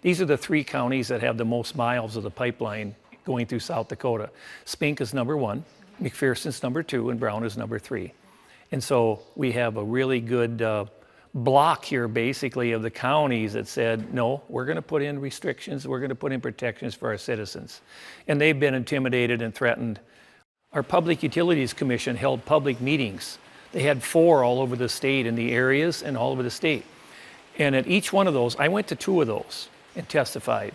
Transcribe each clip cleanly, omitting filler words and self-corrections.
these are the 3 counties that have the most miles of the pipeline going through South Dakota. Spink is number 1, McPherson's number 2, and Brown is number 3. And so we have a really good block here basically of the counties that said, no, we're going to put in restrictions, we're going to put in protections for our citizens. And they've been intimidated and threatened. Our Public Utilities Commission held public meetings. They had 4 all over the state in the areas and all over the state. And at each one of those, I went to 2 of those and testified.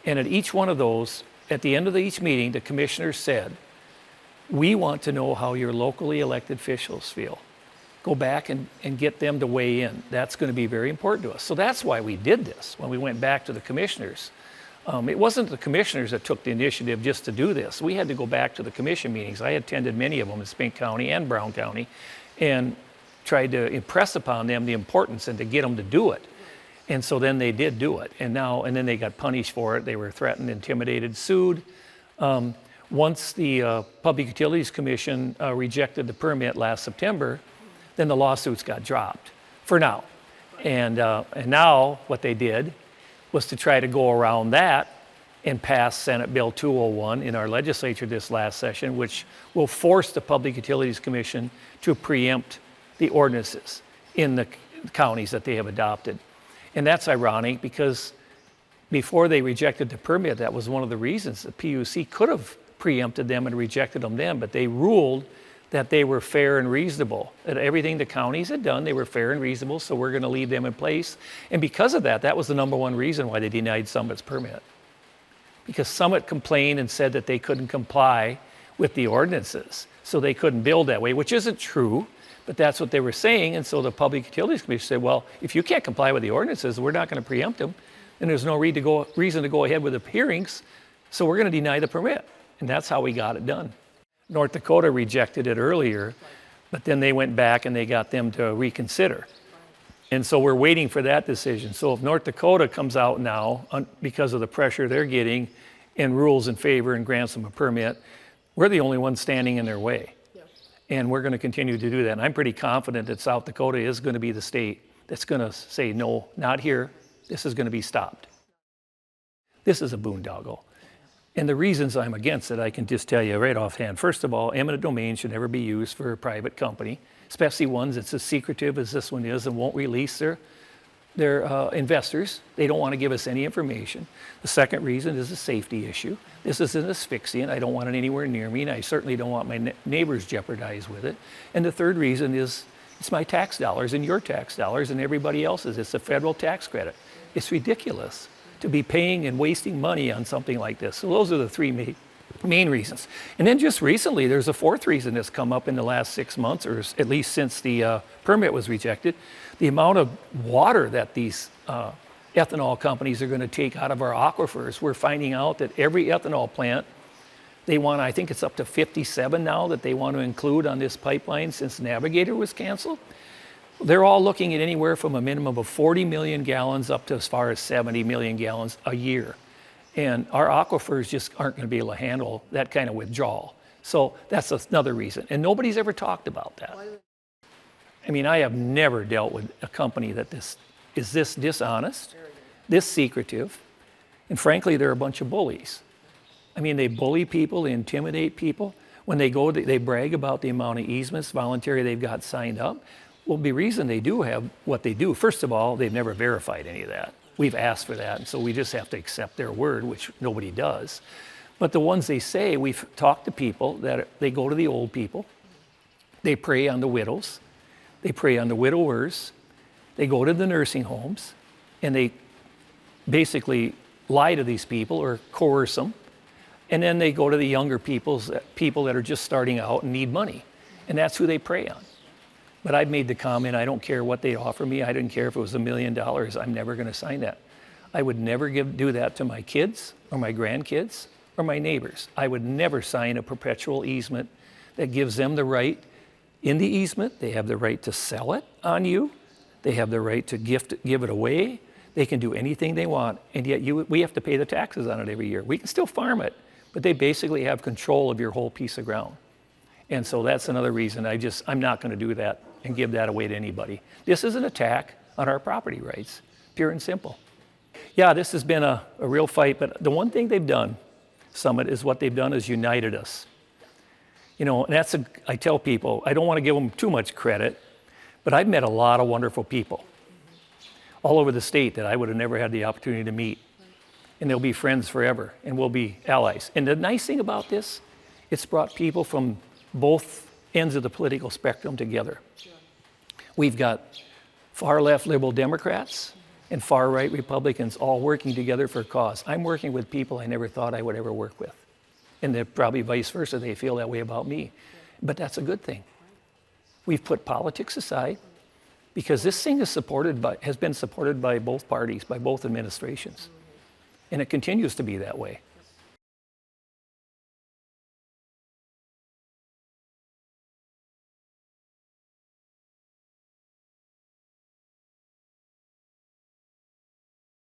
And at each one of those, at the end of each meeting, the commissioners said, we want to know how your locally elected officials feel. Go back and get them to weigh in. That's going to be very important to us. So that's why we did this when we went back to the commissioners. It wasn't the commissioners that took the initiative just to do this. We had to go back to the commission meetings. I attended many of them in Spink County and Brown County and tried to impress upon them the importance and to get them to do it. And so then they did do it. And then they got punished for it. They were threatened, intimidated, sued. Once the Public Utilities Commission rejected the permit last September, then the lawsuits got dropped for now. And now what they did was to try to go around that and pass Senate Bill 201 in our legislature this last session, which will force the Public Utilities Commission to preempt the ordinances in the counties that they have adopted. And that's ironic because before they rejected the permit, that was one of the reasons the PUC could have preempted them and rejected them then, but they ruled that they were fair and reasonable, that everything the counties had done, they were fair and reasonable, so we're going to leave them in place. And because of that, that was the number 1 reason why they denied Summit's permit. Because Summit complained and said that they couldn't comply with the ordinances, so they couldn't build that way, which isn't true, but that's what they were saying. And so the Public Utilities Commission said, well, if you can't comply with the ordinances, we're not going to preempt them, and there's no reason to go ahead with the hearings, so we're going to deny the permit. And that's how we got it done. North Dakota rejected it earlier, but then they went back and they got them to reconsider. And so we're waiting for that decision. So if North Dakota comes out now, because of the pressure they're getting, and rules in favor and grants them a permit, we're the only ones standing in their way. And we're going to continue to do that. And I'm pretty confident that South Dakota is going to be the state that's going to say, no, not here. This is going to be stopped. This is a boondoggle. And the reasons I'm against it, I can just tell you right offhand. First of all, eminent domain should never be used for a private company, especially ones that's as secretive as this one is and won't release their investors. They don't want to give us any information. The second reason is a safety issue. This is an asphyxiant. I don't want it anywhere near me, and I certainly don't want my neighbors jeopardized with it. And the third reason is it's my tax dollars and your tax dollars and everybody else's. It's a federal tax credit. It's ridiculous to be paying and wasting money on something like this. So those are the 3 main reasons. And then just recently, there's a 4th reason that's come up in the last 6 months, or at least since the permit was rejected. The amount of water that these ethanol companies are going to take out of our aquifers. We're finding out that every ethanol plant, they want, I think it's up to 57 now that they want to include on this pipeline since Navigator was canceled. They're all looking at anywhere from a minimum of 40 million gallons up to as far as 70 million gallons a year. And our aquifers just aren't going to be able to handle that kind of withdrawal. So that's another reason. And nobody's ever talked about that. I mean, I have never dealt with a company that is this dishonest, this secretive, and frankly, they're a bunch of bullies. I mean, they bully people, they intimidate people. When they go, they brag about the amount of easements voluntary they've got signed up. Well, the reason they do have what they do, first of all, they've never verified any of that. We've asked for that, and so we just have to accept their word, which nobody does. But the ones they say, we've talked to people that they go to the old people, they prey on the widows, they prey on the widowers, they go to the nursing homes, and they basically lie to these people or coerce them, and then they go to the younger people that are just starting out and need money, and that's who they prey on. But I've made the comment, I don't care what they offer me. I didn't care if it was $1 million. I'm never going to sign that. I would never do that to my kids or my grandkids or my neighbors. I would never sign a perpetual easement that gives them the right in the easement. They have the right to sell it on you. They have the right to give it away. They can do anything they want. And yet we have to pay the taxes on it every year. We can still farm it, but they basically have control of your whole piece of ground. And so that's another reason I'm not going to do that and give that away to anybody. This is an attack on our property rights, pure and simple. Yeah, this has been a real fight, but the one thing they've done, Summit, is what they've done is united us. You know, and I tell people, I don't want to give them too much credit, but I've met a lot of wonderful people all over the state that I would have never had the opportunity to meet. And they'll be friends forever, and we'll be allies. And the nice thing about this, it's brought people from both ends of the political spectrum together. We've got far left liberal Democrats and far right Republicans all working together for a cause. I'm working with people I never thought I would ever work with. And they're probably vice versa, they feel that way about me. But that's a good thing. We've put politics aside because this thing has been supported by both parties, by both administrations. And it continues to be that way.